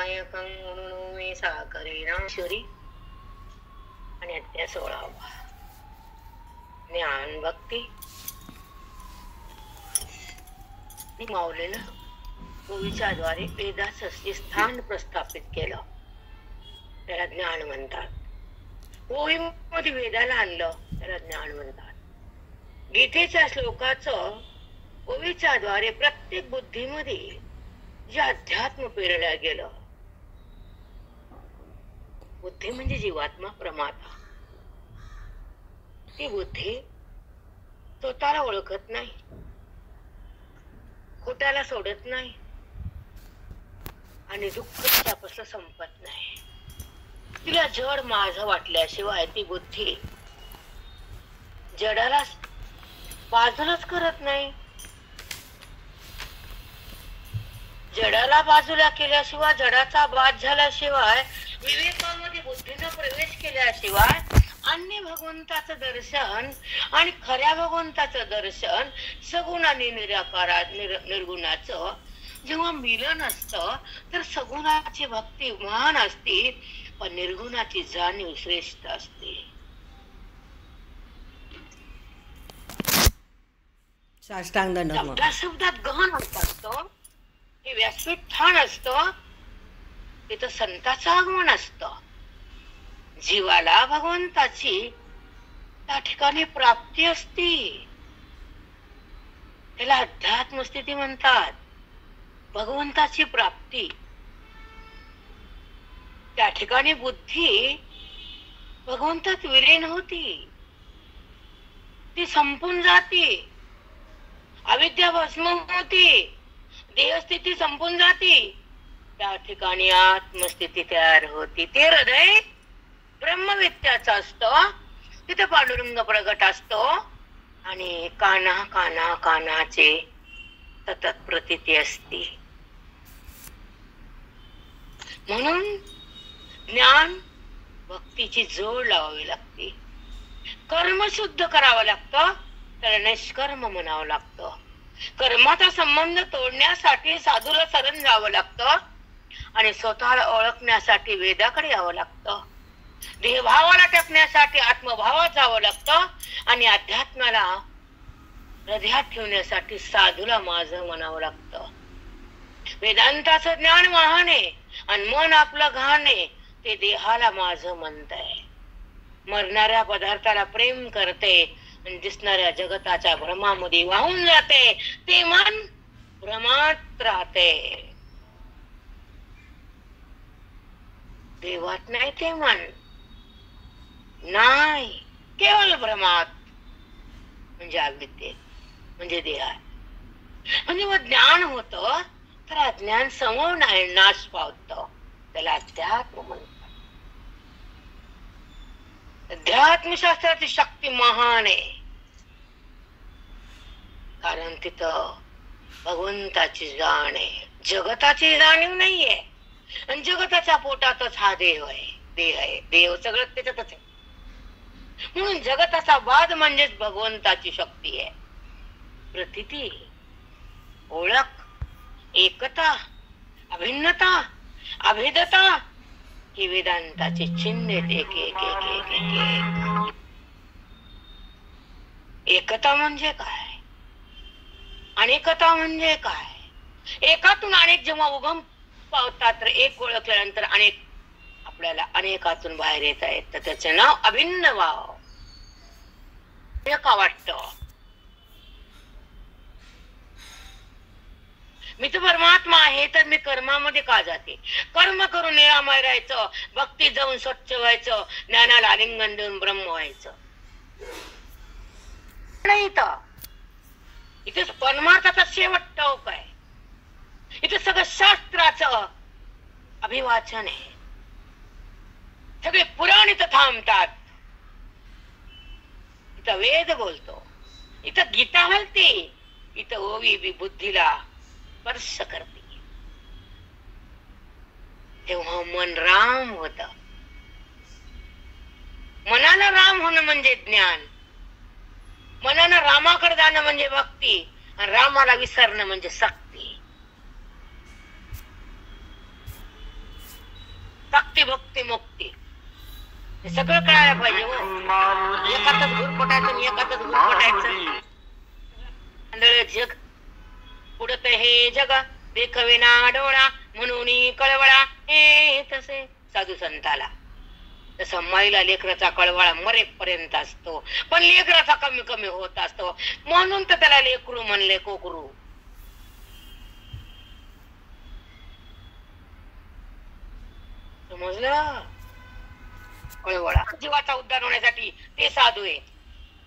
नायकं म्हणून मी साकरेना शुरी. आणि अध्याय 16 ज्ञान भक्ती. माऊलीनं ओवीच्या द्वारे वेदाचं स्थान प्रस्थापित केलं, त्याला ज्ञान म्हणतात. ओवीमध्ये वेदाला आणलं, त्याला ज्ञान म्हणतात. गीतेच्या श्लोकाचं ओवीच्या द्वारे प्रत्येक बुद्धीमध्ये जे अध्यात्म पेरलं गेलं. बुद्धी म्हणजे जीवात्मा प्रमाता. ती बुद्धी स्वतःला ओळखत नाही, खोट्याला सोडत नाही आणि दुःख त्यापासून संपत नाही. तिला जड माझं वाटल्याशिवाय ती बुद्धी जडाला बाजूलाच करत नाही. जडाला बाजूला केल्याशिवाय, जडाचा बाद झाल्याशिवाय, विवेकामध्ये बुद्धीनं प्रवेश केल्याशिवाय अन्य भगवंताचं दर्शन आणि खऱ्या भगवंताचं दर्शन, सगुण आणि निराकारात निर्गुणाचं जेव्हा मिलन असतं तर सगुणाची भक्ती महान असते, पण निर्गुणाची जाणीव श्रेष्ठ असते. साष्टांग दंड. शब्दात गहन अर्थ असतो, हे व्यासपीठ ठाण असतं, तिथं संताचं आगमन असतं. जीवाला भगवंताची त्या ठिकाणी प्राप्ती असते, त्याला अध्यात्म स्थिती म्हणतात. भगवंताची प्राप्ती. त्या ठिकाणी बुद्धी भगवंतात विलीन होती, ती संपून जाते. अविद्या भस्म होती, देहस्थिती संपून जाते. त्या ठिकाणी आत्मस्थिती तयार होती. ते हृदय ब्रह्मविद्याचं असतं, तिथे पांडुरंग प्रगट असतो आणि काना काना कानाचे सतत प्रतीती असते. म्हणून ज्ञान भक्तीची जोड लावावी लागते. कर्म शुद्ध करावं लागतं, त्याला निष्कर्म म्हणावं लागतं. कर्माचा संबंध तोडण्यासाठी साधूला शरण जावं लागतं आणि स्वतःला ओळखण्यासाठी वेदाकडे यावं लागतं. देहभावाला टाकण्यासाठी आत्मभावात जावं लागतं आणि अध्यात्माला हृदयात ठेवण्यासाठी साधूला माझं म्हणावं लागतं. वेदांताचं ज्ञान महान आहे आणि मन आपलं घाण आहे, ते देहाला माझं म्हणतंय. मरणाऱ्या पदार्थाला प्रेम करते आणि दिसणाऱ्या जगताच्या भ्रमामध्ये वाहून जाते, ते मन भ्रमात राहते. देवात नाही ते मन, नाही, केवळ भ्रमात म्हणजे अविद्येत म्हणजे देहात. म्हणजे मग ज्ञान होत तर अज्ञान समूळ नाश पावत, त्याला अध्यात्म म्हणतात. अध्यात्मशास्त्राची शक्ती महान आहे, कारण तिथं भगवंताची जाण आहे, जगताची जाणीव नाहीये. आणि जगताच्या पोटातच हा देह आहे, देव सगळं त्याच्यातच आहे. म्हणून जगताचा वाद म्हणजेच भगवंताची शक्ती आहे. प्रतीती, ओळख, एकता, अभिन्नता, अभेदता ही वेदांताची चिन्ह आहेत. एक एक एक एक एक एक. एकता म्हणजे काय, अनेकता म्हणजे काय? एकातून अनेक जेव्हा उगम पावतात तर एक ओळखल्यानंतर अनेक आपल्याला अनेकातून बाहेर येता येत, तर त्याचे नाव अभिन्न भाव. का वाटत मी तर परमात्मा आहे, तर मी कर्मामध्ये का जाते? कर्म करून निरामय राहायचं, भक्ती जाऊन स्वच्छ व्हायचं, ज्ञानाला आलिंगन देऊन ब्रह्म व्हायचं नाही. तर इथे परमार्थाचा शेवट टोक आहे. इथे सगळं शास्त्राचं अभिवाचन आहे. सगळे पुराण इथं थांबतात, इथं वेद बोलतो, इथं गीता हलते, इथं ओवी बुद्धीला स्पर्श करते. तेव्हा मन राम होत. मनाला राम होणं म्हणजे ज्ञान, मनानं रामाकडे जाणं म्हणजे भक्ती, आणि रामाला विसरणं म्हणजे सक्ती. भक्ती मुक्ती हे सगळं कळायला पाहिजे हो. एकातच घुरपटायचं आणि एकातच घुरपटायचं. जग पुढत हे जग देखविना डोळा म्हणून कळवळा हे तसे साधू संताला. तसं माईला लेकराचा कळवळा मरेपर्यंत असतो, पण लेकराचा कमी कमी होत असतो, म्हणून तर त्याला लेकरू म्हणले कोकरू. समजलं? कळवळा जीवाचा उद्धार होण्यासाठी ते साधू आहे.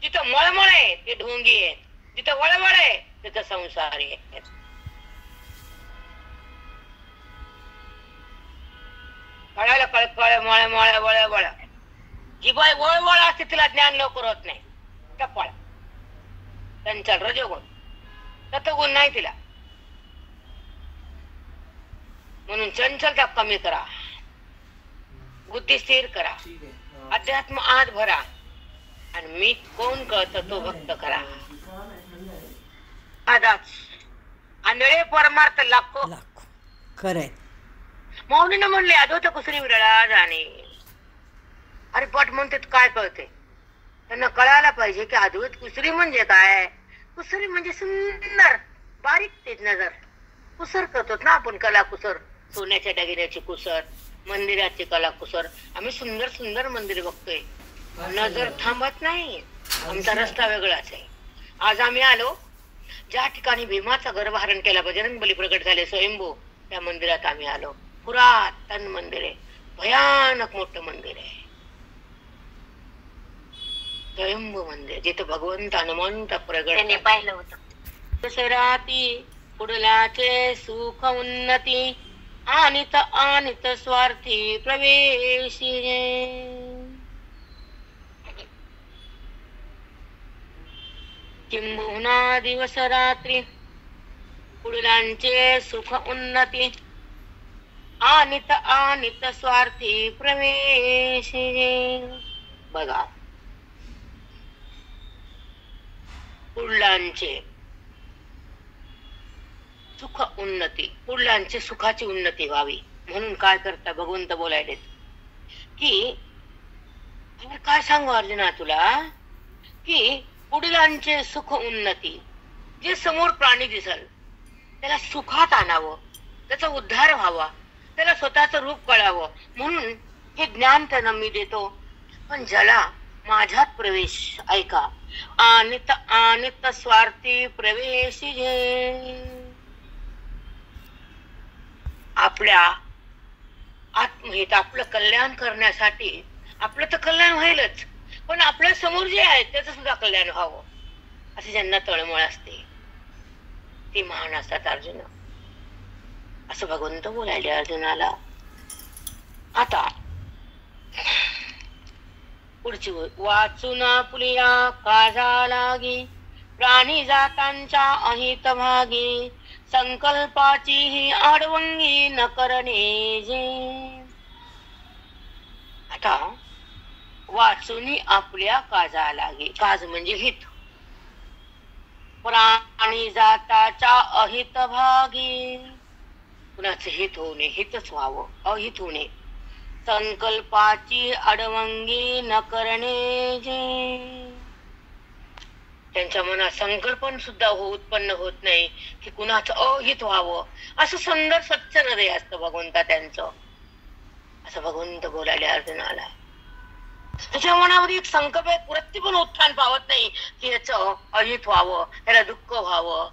जिथं मळमळ आहे ते ढोंगी आहेत, जिथं वळवळ आहे तिथं संसारी आहेत. कळायला कळकळ मळमळ वळवळ. जी बाई वळवळ असते तिला ज्ञान लवकर होत नाही. टप्पळ चंचल रजोगुण सत्वगुण नाही तिला, म्हणून चंचलता कमी करा, बुद्धी स्थिर करा, अध्यात्म आत भरा आणि मी कोण कळत तो भक्त करा. आदाच आंधळे परमार्थ लाखो खरंय. मौनीनं म्हणले अधोत कुसरी विरळा जाणे. अरे पट म्हणते काय कळते त्यांना कळायला पाहिजे की अद्वैत कुसरी म्हणजे काय. कुसरी म्हणजे सुंदर बारीक तेज नजर. कुसर करतो ना आपण, कला कुसर, सोन्याच्या दागिन्याची कुसर, मंदिराची कला कुसर. आम्ही सुंदर सुंदर मंदिर बघतोय, नजर थांबत नाही. आमचा रस्ता वेगळाच आहे. आज आम्ही आलो ज्या ठिकाणी भीमाचा गर्भहरण केला, बजरंग बली प्रकट झाले स्वयंभू, त्या मंदिरात आम्ही आलो. पुरातन मंदिर आहे, भयानक मोठं मंदिर आहे, स्वयंभू मंदिर, जिथे भगवंत हनुमंत प्रगट पाहिलं होतं. दसराती पुढलाचे सुख उन्नती आनित आनित स्वार्थी प्रवेशी. किंबहुना दिवस रात्री पुढलांचे सुख उन्नती आनित आनित स्वार्थी प्रवेशी. बघा पुढलांचे सुख उन्नती, पुढलांचे सुखाची उन्नती व्हावी म्हणून काय करता भगवंत बोलायले की काय सांगू अर्जुना तुला की पुढलांचे सुख उन्नती, जे समोर प्राणी दिसल त्याला सुखात आणावं, त्याचा उद्धार व्हावा, त्याला स्वतःच रूप कळावं म्हणून हे ज्ञान त्यांना मी देतो. पण ज्याला माझ्यात प्रवेश, ऐका, आनित आनित स्वार्थी प्रवेशी जे. आपल्या आत्महित आपलं कल्याण करण्यासाठी, आपलं तर कल्याण व्हायलच पण आपल्या समोर जे आहे त्याचं सुद्धा कल्याण व्हावं असे ज्यांना तळमळ असते ते महान असतात अर्जुन, असं भगवंत बोलायले अर्जुनाला. आता पुढची वाचून पुलिया काजा लागी प्राणी जातांच्या अहित भागी संकल्पाची ही आडवंगी न करणे जे. आता वाचुनी आपल्या काजा लागे, काज म्हणजे हित, प्राणी जाताच्या अहित भागी, कुणाचं हित होणे, हितच व्हावं, अहित होणे. संकल्पाची अडवंगी न करणे जे. त्यांच्या मनात संकल्पन सुद्धा उत्पन्न होत नाही की कुणाचं अहित व्हावं, असं सुंदर स्वच्छ हृदय असतं भगवंता त्यांचं, असं भगवंत बोलायले अर्जुनाला. त्याच्या मनामध्ये एक संकल्प, एक वृत्ती पण उत्थान पावत नाही की याचं अहित व्हावं, याला दुःख व्हावं.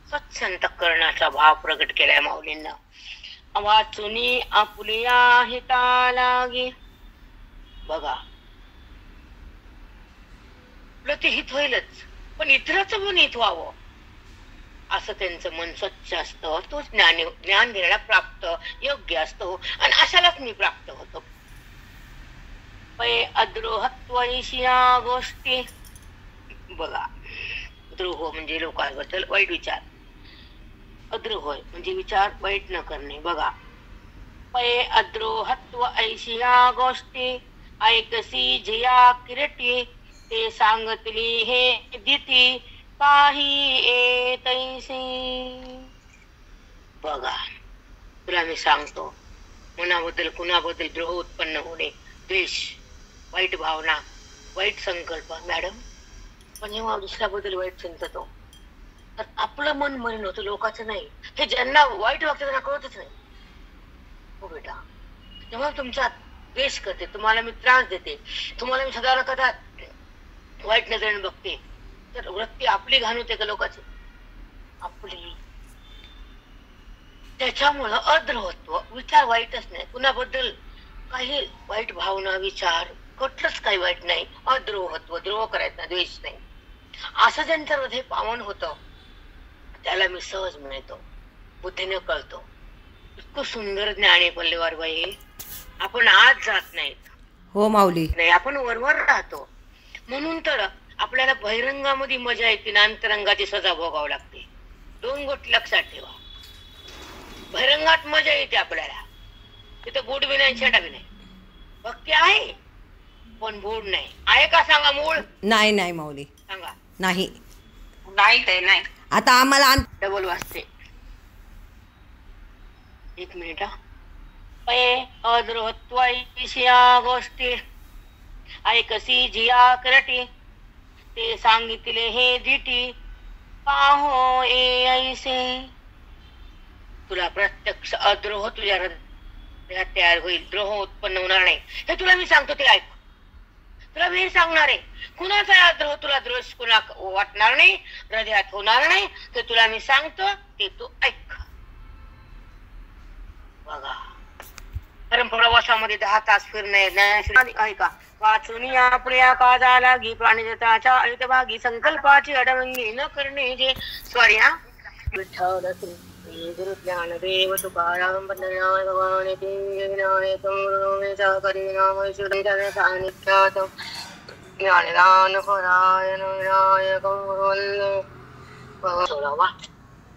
स्वच्छ अंतःकरणाचा भाव प्रकट केलाय माऊलींना. वाचुनी आपुलिया हिता लागे. बघा आपलं ते हित होईलच पण इतराचं पण हित व्हावं असं त्यांचं मन स्वच्छ असतं. तोच ज्ञान घेण्याला प्राप्त योग्य असतो आणि अशालाच मी प्राप्त होतो. अद्रोहत्वनिशिया गोष्टी. बघा द्रोह म्हणजे लोकांबद्दल वाईट विचार, अद्रोह म्हणजे विचार वाईट न करणे. बघा अद्रोहत्व ऐशिया गोष्टी ऐकसी जिया किरटी ते सांगतली हे दिती काही येतैसी. बघा तुला मी सांगतो मनाबद्दल कुणाबद्दल द्रोह उत्पन्न होणे, द्वेष, वाईट भावना, वाईट संकल्प. मॅडम, पण जेव्हा दुसऱ्याबद्दल वाईट चिंततो तर आपलं मन मलिन होतं, लोकांचं नाही. हे ज्यांना वाईट वागतं त्यांना कळतच नाही. हो बेटा, जेव्हा तुमचा द्वेष करते, तुम्हाला मी त्रास देते, तुम्हाला मी सदा कदा वाईट नजरेने बघते, तर वृत्ती आपली घाण होते का लोकांची? आपली. त्याच्यामुळं अद्रोहत्व, विचार वाईटच नाही, कुणाबद्दल काही वाईट भावना, विचार कुठलंच काही वाईट नाही. अद्रोहत्व, द्रोह करायचा, द्वेष नाही, असं ज्यांचं हृदय पावन होतं त्याला मी सहज मिळतो, बुद्धीने कळतो. इतकं सुंदर ज्ञान आहे पल्लेवार बाई. आपण आज जात नाहीत. हो माऊली. नाही, आपण वरवर राहतो. म्हणून तर आपल्याला बहिरंगामध्ये मजा येते ना अंतरंगाची सजा भोगावं लागते. 2 गोष्टी लक्षात ठेवा. बहिरंगात मजा येते आपल्याला, तिथं बूड बी नाही, छेडा बी नाही. भक्ती आहे पण बूड नाही. आहे का सांगा? मूळ नाही. नाही माऊली, सांगा. नाही. नाही ते नाही. आता आम्हाला डबल वाजते. 1 मिनिट. अद्रोहत्वाईशिया गोष्टी ऐकसी जिया करटी, ते सांगितले हे दिटी पाहो ए ऐसे. तुला प्रत्यक्ष अद्रोह तुझ्या हृदयात तयार होईल, द्रोह उत्पन्न होणार नाही. हे तुला मी सांगतो, ते ऐक. तुला मी सांगणार आहे, कुणाचा अद्रोह तुला द्वेष कुणा वाटणार नाही, हृदयात होणार नाही. ते तुला मी सांगतो, ते तू ऐक. बघा, कारण प्रवासामध्ये 10 तास फिरणे, ऐका. वाचून या प्रिया काजा लागी, प्राणिजताच्या अळितभागी, संकल्पाची अडवंगी न करणे जे. सॉरी हा. विठ्ठल श्री गुरु ज्ञानदेव तुकाराम पंढरीनाथ भगवान ते विनायक सहकरी नाम ईश्वरी सानिध्यात ज्ञानदान परायण विनायक सोडावा.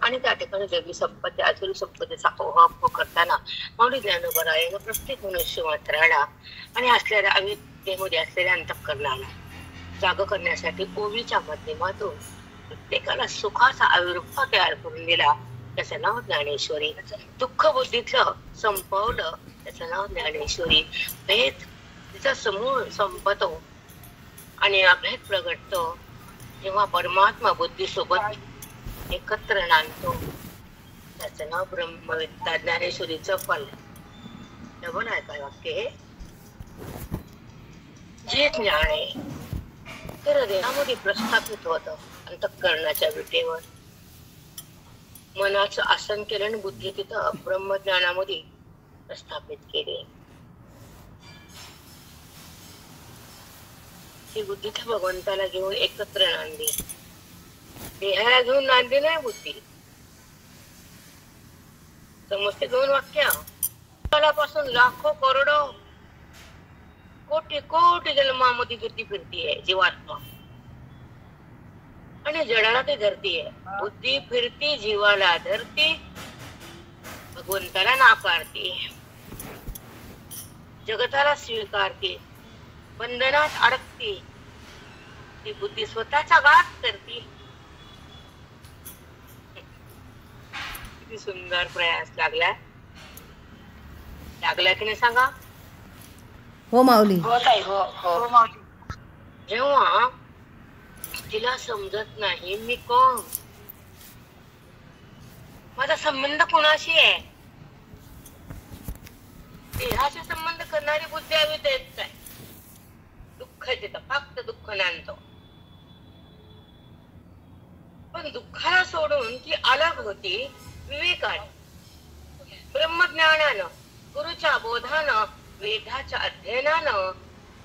आणि त्या ठिकाणी जगी संपत्ती, आसुरी संपत्तीचा ओहाप करताना माऊली ज्ञानोबरायानं प्रत्येक मनुष्य मात्राला आणि असलेल्या अविद्येमध्ये असलेल्या अंतःकरणाला जाग करण्यासाठी ओवीच्या माध्यमातून प्रत्येकाला सुखाचा आविर्भाव तयार करून दिला. त्याचं नाव ज्ञानेश्वरी. दुःख बुद्धीतलं संपवलं, त्याचं नाव ज्ञानेश्वरी. भेद तिचा समूळ संपतो आणि अभेद प्रगटतो जेव्हा परमात्मा बुद्धी सोबत एकत्र नांदतो. त्याचं नाव ब्रह्मविद्या. ज्ञानेश्वरीचं फल डबल आहे काय वाक्य हे. जे ज्ञान आहे ते हृदयामध्ये प्रस्थापित होत अंतःकरणाच्या विटेवर. मनाचं आसन केलं आणि बुद्धी तिथं ब्रह्मज्ञानामध्ये प्रस्थापित केली. ती बुद्धी तर भगवंताला घेऊन एकत्र नांदली. देहाला घेऊन नांदली नाही बुद्धी. समजते 2 वाक्य. पासून लाखो करोडो कोटी कोटी जन्मामध्ये फिरती जीवात्मा आणि जडाला ते धरतीये. बुद्धी फिरती, जीवाला धरती, भगवंताला नाकारते, जगताला स्वीकारते, बंधनात अडकते. ती बुद्धी स्वतःचा घात करते. किती सुंदर प्रयास लागला की नाही सांगा? हो माऊली. हो ताई, हो हो माऊली. जेव्हा तिला समजत नाही मी कोण, माझा संबंध कोणाशी आहे, देहाशी संबंध करणारी बुद्धी हवी देत नाही. दुःख देत, फक्त दुःख नांदतो. पण दुःखाला सोडून ती अलग होती विवेकाने, ब्रह्मज्ञानानं, गुरुच्या बोधानं, वेदाच्या अध्ययनानं,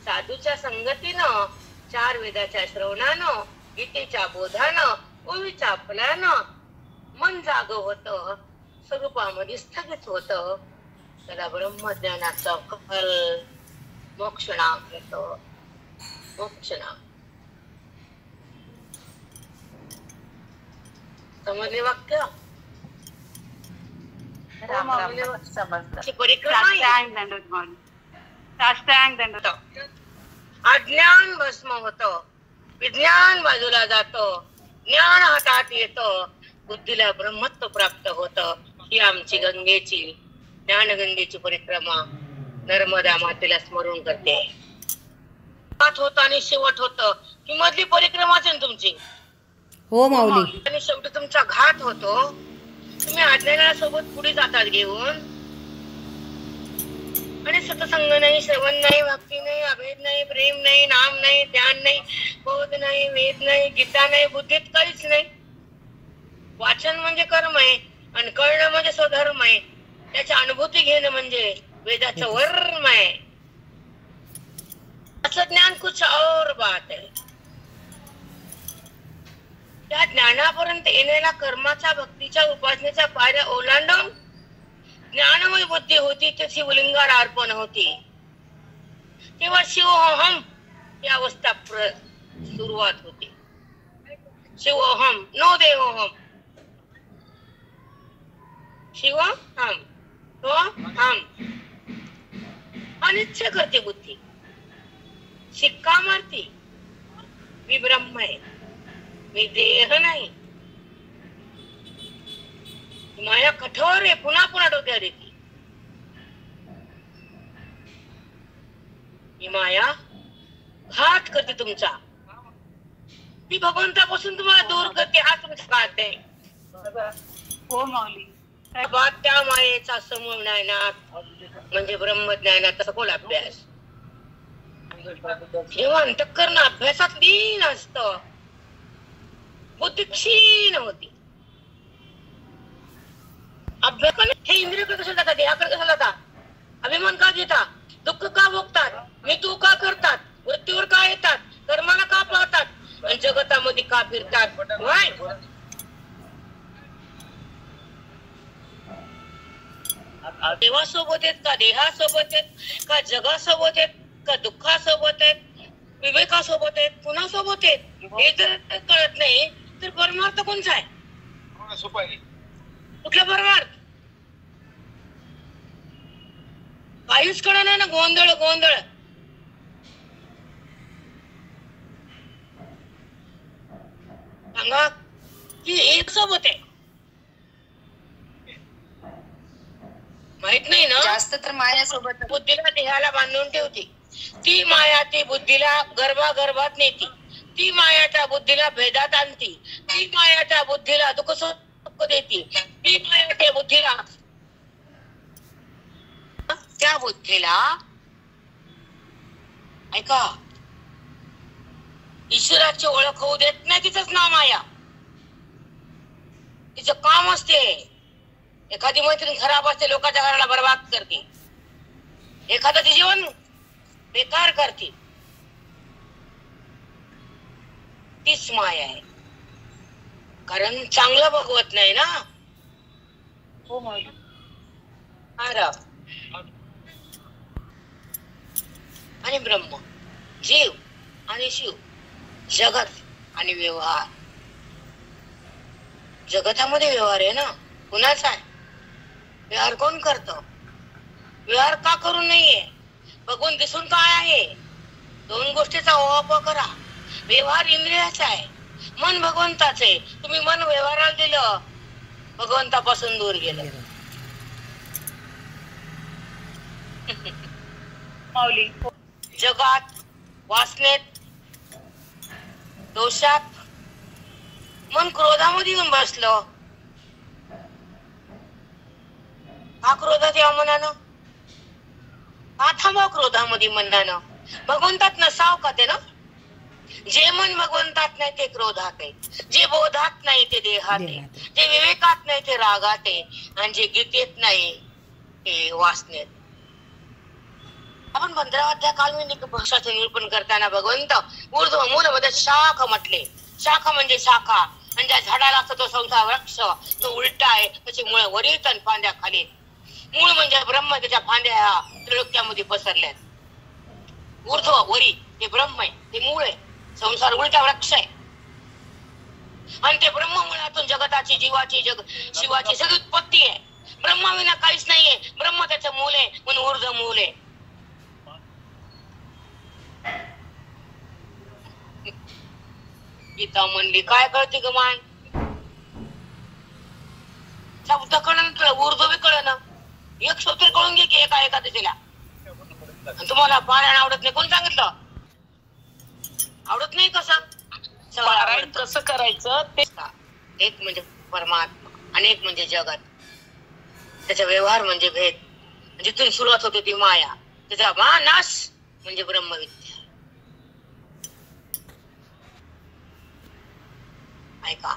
साधूच्या संगतीनं, 4 वेदाच्या श्रवणानं, गीतेच्या बोधानं, ओवीच्या फलानं मन जाग होत, स्वरूपामध्ये स्थगित होत. त्याला ब्रह्मज्ञानाचा फल मोक्ष नाम येतो. मोक्ष नाम. समजले वाक्य? अज्ञान भस्म होतो, विज्ञान बाजूला जातो, ज्ञान हातात येतो, बुद्धीला ब्रह्मत्व प्राप्त होत. ही आमची गंगेची ज्ञानगंगेची परिक्रमा नर्मदा मातेला स्मरून करते. होत आणि शेवट होत ही मधली परिक्रमाच आहे ना तुमची. हो माऊली. आणि शेवटी तुमचा घात होतो. तुम्ही आज्ञाला सोबत पुढे जातात घेऊन आणि सत्संग नाही, श्रवण नाही, भक्ती नाही, अभेद नाही, प्रेम नाही, नाम नाही, ध्यान नाही, बोध नाही, वेद नाही, गीता नाही, बुद्धीत काहीच नाही. वाचन म्हणजे कर्म आहे आणि कळणं म्हणजे स्वधर्म आहे. त्याची अनुभूती घेणं म्हणजे वेदाचं वर्म आहे. असं ज्ञान कुछ और बात आहे. त्या ज्ञानापर्यंत येण्याला कर्माच्या, भक्तीच्या, उपासनेच्या पायऱ्या ओलांडून ज्ञानमय बुद्धी होती, ते शिवलिंगाला अर्पण होती. तेव्हा शिवोहम ही अवस्था सुरुवात होती. शिवोहम नो देवोहम. शिव हम तो हम अनिच्छा करते बुद्धी. शिक्का मारती मी ब्रह्म आहे, मी देह नाही. माया कठोर आहे, पुन्हा पुन्हा डोक्यावर येते. ही माया घात करते तुमचा. ती भगवंतापासून तुम्हाला दूर करते. हा तुमचा घात आहे. हो माऊली. त्या मायेचा समूळ ज्ञानात म्हणजे ब्रह्मज्ञानात सखोल अभ्यास. जेव्हा अंतःकरण अभ्यासात लीन असत, बुद्धी क्षीण होती. अभ्यास हे इंद्रियाकडे कशाला जातात, देहाकडे कशाला जातात, अभिमान का घेतात, दुःख का भोगतात, मी तू का करतात, मृत्यूवर का येतात, कर्माला का पाहतात आणि जगतामध्ये का फिरतात. देवासोबत आहेत का, देहासोबत आहेत का, जगासोबत आहेत का, दुःखासोबत आहेत, विवेकासोबत आहेत, कुणासोबत आहेत हे जर कळत नाही तर परमार्थ कोणचा आहे, कुठला परमार्थ काहीच कळत नाही ना. गोंधळ गोंधळ. सांगा की एक सोबत आहे माहित नाही ना. जास्त तर माझ्यासोबत बुद्धीला देहाला बांधून ठेवते. ती माया ती बुद्धीला गर्भागर्भात नेती. ती माया त्या बुद्धीला भेदात आणती. ती माया त्या बुद्धीला दुःख सुख देती. ती माया त्या बुद्धीला ऐका ईश्वराची ओळख होऊ देत नाही. तिचंच नाव माया. तिचं काम असते. एखादी मैत्रीण खराब असते, लोकांच्या घराला बर्बाद करते. एखाद्याचे जीवन बेकार करते. तीच माया आहे. कारण चांगलं बघवत नाही ना. हो माऊली. आणि ब्रह्म, जीव आणि शिव, जगत आणि व्यवहार. जगतामध्ये व्यवहार आहे ना, कुणाचा आहे? व्यवहार कोण करत? व्यवहार का करून नाहीये? भगवान दिसून काय आहे? दोन गोष्टीचा ओवाप करा. व्यवहार इंद्रियाचा आहे, मन भगवंताचे आहे. तुम्ही मन व्यवहाराला दिलं, भगवंतापासून दूर गेलं. माऊली. जगात, वासनेत, दोषात मन क्रोधामध्ये येऊन बसलं. हा क्रोधात या मनानं हा थांबा. क्रोधामध्ये मनानं भगवंतात नसाव का ते ना. जे मन भगवंतात नाही ते क्रोधात आहे. जे बोधात नाही ते देहात आहे. जे विवेकात नाही ते रागात आहे. आणि जे गीतेत नाही ते वासनेत. आपण 15 अध्याय कालमिक भाषाचं निरूपण करताना भगवंत ऊर्ध्व मूल मध्ये शाखा म्हटले. शाखा म्हणजे शाखा. आणि ज्या झाडाला असतो तो संसार वृक्ष, तो उलटा आहे. त्याची मुळे वरी आणि फांद्या खाली. मूळ म्हणजे ब्रह्म, त्याच्या फांद्या ह्या त्रिलोक्यामध्ये पसरल्यात. ऊर्ध्व वरी हे ब्रह्म आहे, ते मूळ आहे. संसार उलटा वृक्ष आहे. आणि ते ब्रह्म मुळातून जगताची, जीवाची, शिवाची सगळी उत्पत्ती आहे. ब्रह्माविना काहीच नाहीये. ब्रह्म त्याचं मूल आहे म्हणून ऊर्ध्व मूल आहे. गीता म्हणली काय कळते ग माय? शब्द कळण, ऊर्ध्व बी कळना. एक शब्द कळून घे की एका एकादशीला. तुम्हाला पारायण आवडत नाही, कोण सांगितलं? आवडत नाही कसं? पारायण कसं करायचं ते. एक म्हणजे परमात्मा आणि एक म्हणजे जगत. त्याचा व्यवहार म्हणजे भेद. जिथून सुरुवात होते ती माया, त्याचा नाश म्हणजे ब्रह्मविद्या. ऐका,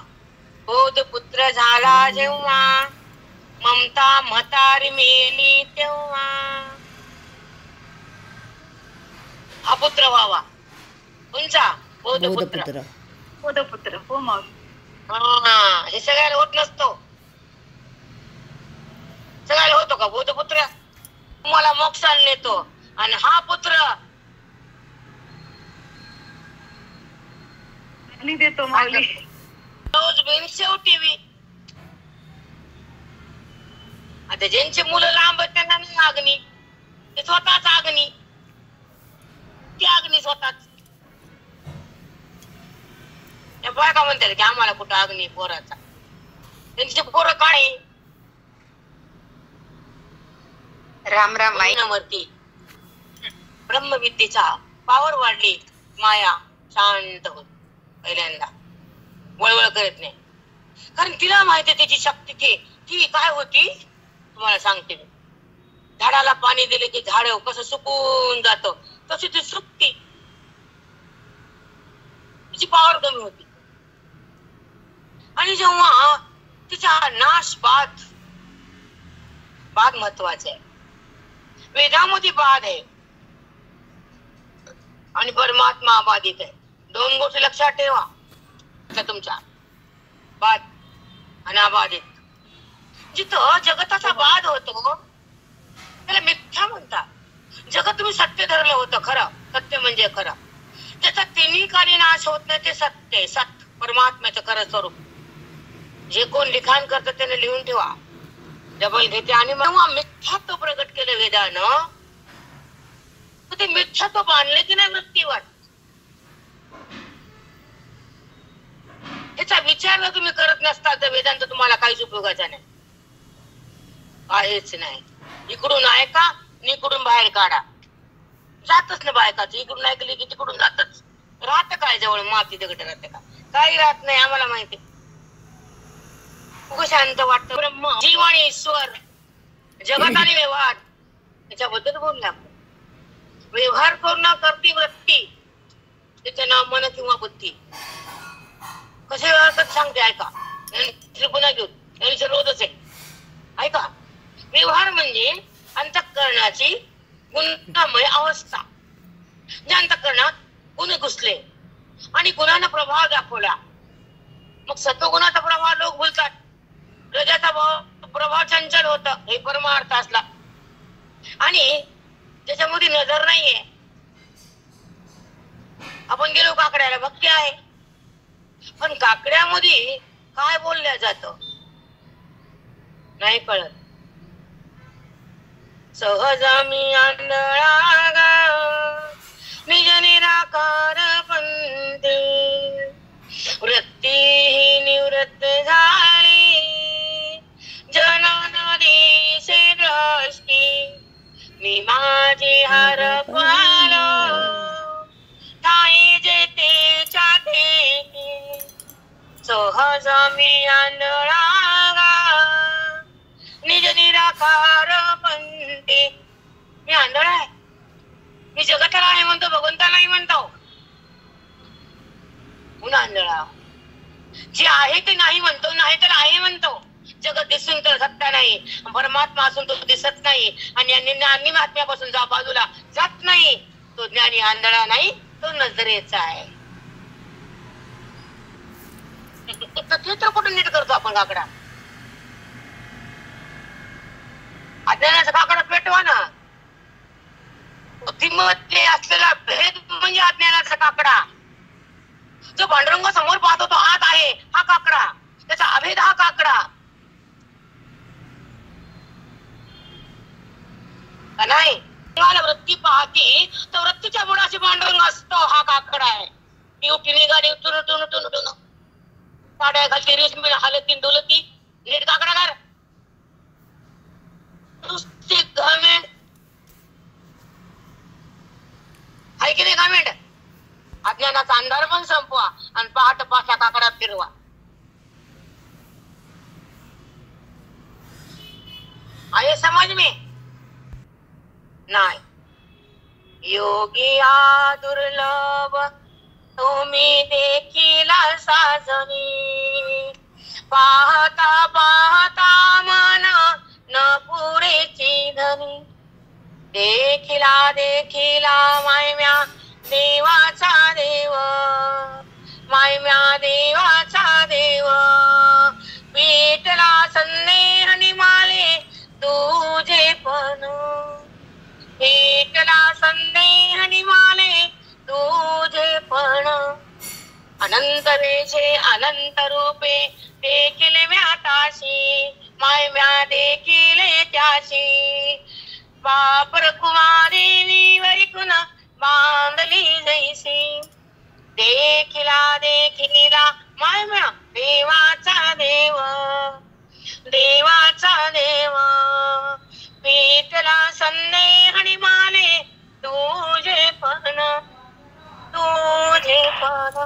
बोध पुत्र झाला जेव्हा, ममता म्हातारी मेली तेव्हा. हा पुत्र व्हावा कोणचा? बोधपुत्र. बोधपुत्र. हो माऊली. हे सगळ्याला होत नसतो. सगळ्याला होतो का बोधपुत्र? तुम्हाला मोक्षाला नेतो. आणि हा पुत्र आणि देतो माऊली. रोज बिनसेव टीव्ही. आता ज्यांची मुलं लांब आहेत त्यांना नाही अग्नी, ते स्वतःच अग्नी, ती अग्नी स्वतःच. त्या बायका म्हणतात की आम्हाला कुठं अग्नी पोराचा, त्यांची पोरं काय. राम राम आई. वरती ब्रह्मविद्येचा पावर वाढली, माया शांत होत. पहिल्यांदा वळवळ करत नाही, कारण तिला माहिती आहे त्याची शक्ती. ती काय होती तुम्हाला सांगते मी. झाडाला पाणी दिले की झाड कसं सुकून जात, तशी ती सुकती. तिची पावर कमी होती. आणि जेव्हा तिचा नाश बाद महत्वाचा आहे. वेदामध्ये बाद आहे आणि परमात्मा बाधित आहे. दोन गोष्टी लक्षात ठेवा तुमच्या. बाद आणि अबाधित. जिथं जगताचा बाद होतो त्याला मिथ्या म्हणतात. जगत तुम्ही सत्य धरलं होतं, खरं सत्य म्हणजे खरं. त्याचा तिन्ही काली नाश होत नाही, ते सत्य. सत्य परमात्म्याचं खरं स्वरूप. जे कोण लिखाण करतं त्याने लिहून ठेवा, डबल घेते. आणि मग मिथ्यात्व प्रगट केलं वेदानं, ते मिथ्यात्व बांधले की नाही वृत्तीवर. त्याचा विचार जर तुम्ही करत नसताल तर वेदांत तुम्हाला काहीच उपयोगाचा नाही, काहीच नाही. इकडून ऐका, इकडून बाहेर काढा. जातच ना बायकाच, इकडून ऐकली की तिकडून जातच. राहत काय जवळ? माती दगड राहते का? काही राहत नाही, आम्हाला माहिती. खूप शांत वाटतं. ब्रह्म, जीव आणि ईश्वर, जगत आणि व्यवहार याच्याबद्दल बोलला. व्यवहार करून करती वृत्ती, त्याचं नाव मन किंवा बुद्धी. कसे व्यवहार करत सांगते, ऐका. पुन्हा घेऊन रोजच आहे. ऐका, व्यवहार म्हणजे अंतःकरणाची गुणमय अवस्था. ज्या अंतःकरणात गुण घुसले आणि गुणांना प्रभाव दाखवला, मग सत्वगुणाचा प्रभाव लोक बोलतात. रजाचा प्रभाव चंचल होत, हे परमार्थ असला. आणि त्याच्यामध्ये नजर नाहीये. आपण गेलो काकड्याला, भक्ती आहे, पण काकड्यामध्ये काय बोलल्या जात नाही कळत. सहज मी आंधळा निज निराकार पंते, वृत्ती निवृत्त झाली जनाना दिसे दृष्टी. मी माझे हरपालो ठाई जेते चाते. सहज मी आंधळा निज निराकार पंते. मी आंधळा आहे, मी जगताला आहे म्हणतो, भगवंतालाही म्हणतो. पुन्हा आंधळा. जे आहे ते नाही म्हणतो, नाही तर आहे म्हणतो. जगत दिसून तर सत्ता नाही, परमात्मा असून तो दिसत नाही. आणि ज्ञानी महात्म्यापासून बाजूला जात नाही. तो ज्ञानी आंधळा नाही, तो नजरेचा आहे. ते तर कुठून नीट करतो आपण काकडा. अज्ञानाचा काकडा पेटवा ना. बुद्धिमत्ते असलेला भेद म्हणजे अज्ञानाचा काकडा. जो पांडुरंग समोर पाहतो तो आत आहे, हा काकडा. त्याचा अभेद हा काकडा. नाही, वृत्ती पाहती तर वृत्तीच्या बुडाशी पांडुरंग असतो, हा काकडा आहे. ती उठी निघाली उठून उठून उठून उठून साड्या घालती, रेशमी हालती डोलती. नीट काकडा कर. नुसते घमेंड आहे की नाही घमेंड. अज्ञानाचा अंधार पण संपवा आणि पहाट पाख्या काकडात फिरवा. आये समझ में नाही. योगिया दुर्लभ तुम्ही देखील साजनी. पाहता पाहता मन न पुरेची धनी. देखिला देखिला मायम्या देवाचा देव. मायम्या देवाचा देव. पेटला संदेह निमाले तुझे पण. पेटला संदेह निमाले तुझे पण. अनंत वेशे अनंत रूपे देखील व्याताशी. मायम्या देखील त्याशी. बापर कुमारी वरिकुन बांधली जैसी. देखिला देखिला मायम्या देवाचा देव. देवाचा देव. पेटला संदेह निमाले तुझे पण. तुझे पण.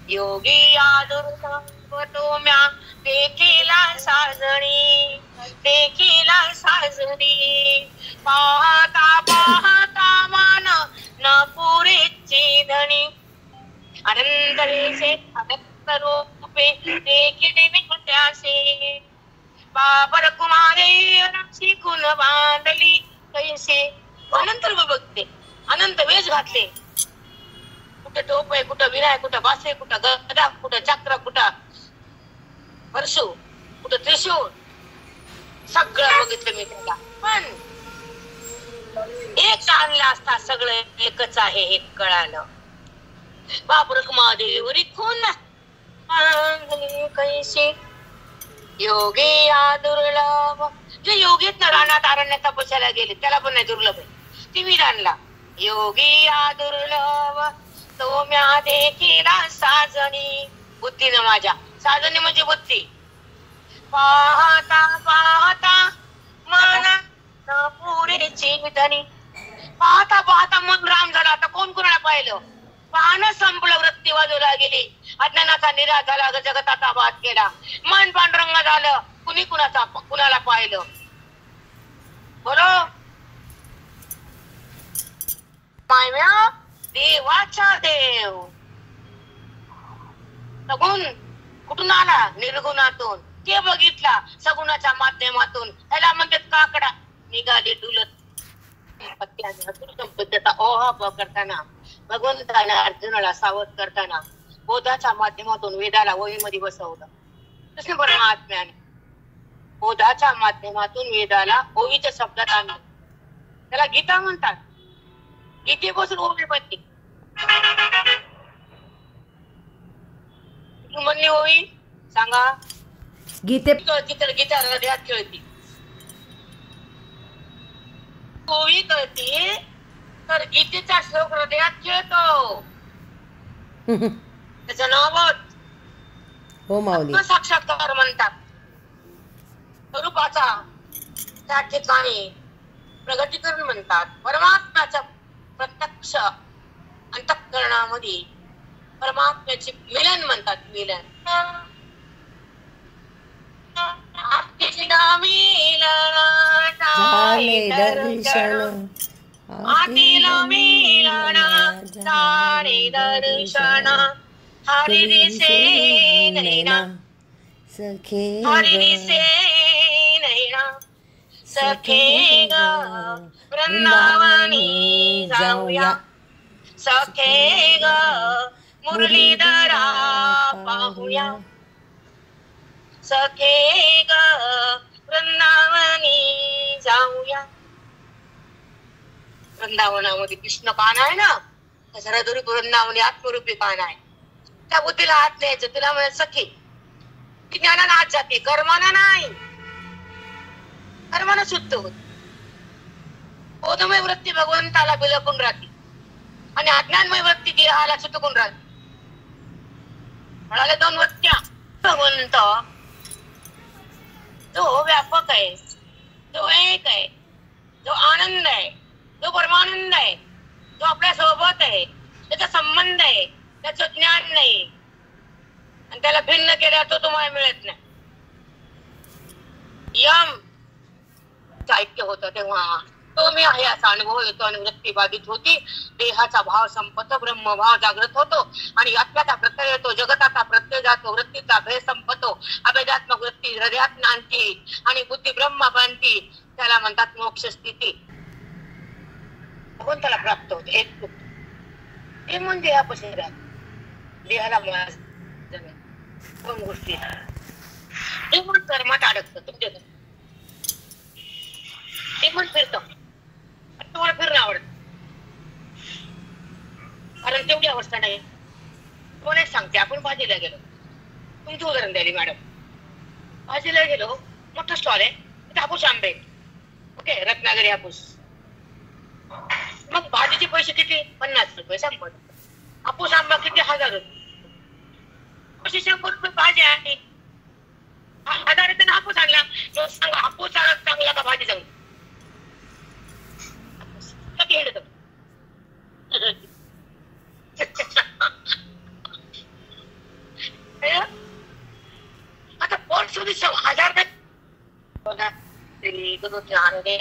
योगी आदुर्लभ तुम्या देखिला साजणी. देखिला साजणी. पाहता पाहता मन न पुरेची धनी. अनंत देशे अनंत रूपे देखिले त्यासे. बाबर कुमारे शिकून बांधली कैसे. अनंत रूप बघते. अनंत वेश घातले. कुठं टोप आहे, कुठं विना आहे, कुठं बास आहे, कुठं गदा, कुठं चक्र, कुठं परशु, कुठं त्रिशूळ. सगळं बघितलं मी त्याला. पण एक आणलं असता सगळं एकच आहे हे कळालं. बाबर कुमारी खून कैसे. योगी दुर्लभ. जे योगीत ना रानात अरण्यात तपस्याला गेले त्याला पण नाही दुर्लभ आहे. ती वीरांना योगी दुर्लभ तुम्या देखिला साजणी. बुद्धीनं माझ्या. साजणी म्हणजे बुद्धी. पाहता पाहता मन न पुरेची धनी. पाहता पाहता मन राम झाला. आता कोण कोणाला पाहिलं. पाहणं संपलं. वृत्ती बाजूला गेली. अज्ञानाचा निराश झाला. जगताचा बात केला. मन पांडुरंग झालं. कुणी कुणाला पाहिलं. बरोबर. मायम्या देवाचा देव. सगुण कुठून आला. निर्गुणातून. ते बघितला सगुणाच्या माध्यमातून. त्याला म्हणतात काकडा. निघाली डुलत. संपत्तीचा ओहाप करताना भगवंताने अर्जुनाला सावध करताना बोधाच्या माध्यमातून वेदाला ओळीमध्ये बसवलं. कृष्ण परमात्म्याने बोधाच्या माध्यमातून वेदाला ओवीच्या शब्दात आणलं. त्याला गीता म्हणतात. गीतेपासून ओवी बनली. म्हणली ओवी सांगा. गीते कळती तर गीता हृदयात खेळती. ओवी कळती तर गीतेचा श्लोक हृदयात खेळतो. त्याचं नाव हो माऊली. साक्षात्कार म्हणतात. स्वरूपाचा त्या ठिकाणी प्रगटीकरण म्हणतात. परमात्म्याच्या प्रत्यक्ष अंतःकरणामध्ये परमात्म्याचे मिलन म्हणतात. मिलन. दर्शन आतील मिलन झाले दर्शन. हरी दिसे नैना. सखे हरी दिसे नैना. सखे ग वृंदावनी जाऊया. सखे ग मुरलीधरा पाहूया. सखे ग वृंदावनी जाऊया. वृंदावनामध्ये कृष्ण कान आहे ना. सरदुरी वृंदावनी आत्मरूपी कान आहे. त्या बुद्धीला हात द्यायचं. तुला म्हणत सखी. ती ज्ञानाला हात जाते. कर्माना नाही. कर्मानं शुद्ध होत. बोधमय वृत्ती भगवंताला बिलपून राहते आणि अज्ञानमय वृत्ती देहाला चिटकून राहते. म्हणाले दोन वृत्त्या. भगवंत जो व्यापक आहे जो एक आहे, जो आनंद आहे, जो परमानंद आहे, जो आपल्या सोबत आहे, त्याचा संबंध आहे, त्याचं ज्ञान नाही आणि त्याला भिन्न केल्या तो तुम्हाला मिळत नाही. यम ऐक्य होत तेव्हा तो मी आहे असा अनुभव येतो आणि वृत्ती बाधित होती. देहाचा भाव संपतो, ब्रह्मभाव जागृत होतो आणि आत्म्याचा प्रत्यय येतो, जगताचा प्रत्यय जातो, वृत्तीचा भेद संपतो, अभेदात्मक वृत्ती हृदयात नांदती आणि बुद्धी ब्रह्म बनती. त्याला म्हणतात मोक्ष स्थिती. कोण त्याला प्राप्त होते? एक ते म्हणजे देहापासून देहाला दोन गोष्टी ते मन कर्मात अडकतं. तुमच्या ते मन फिरतं, तुम्हाला फिरणं आवडत कारण तेवढी अवस्था नाही. कोण एक सांगते, आपण भाजीला गेलो, तुमची उदाहरण द्यायली मॅडम, भाजीला गेलो, मोठा स्टॉल आहे, तिथे हापूस आंबे, ओके, रत्नागिरी हापूस. मग भाजीचे पैसे किती? 50 रुपये. संपत. हापूस आंबा किती? 1000 रुपये. 100 रुपये भाजी आहे. 1000 रुपये हापूस आणला, तो सांगा हापूस चांगला का भाजी चांगली? आता कोण सुधी 1000 ध्यान दे.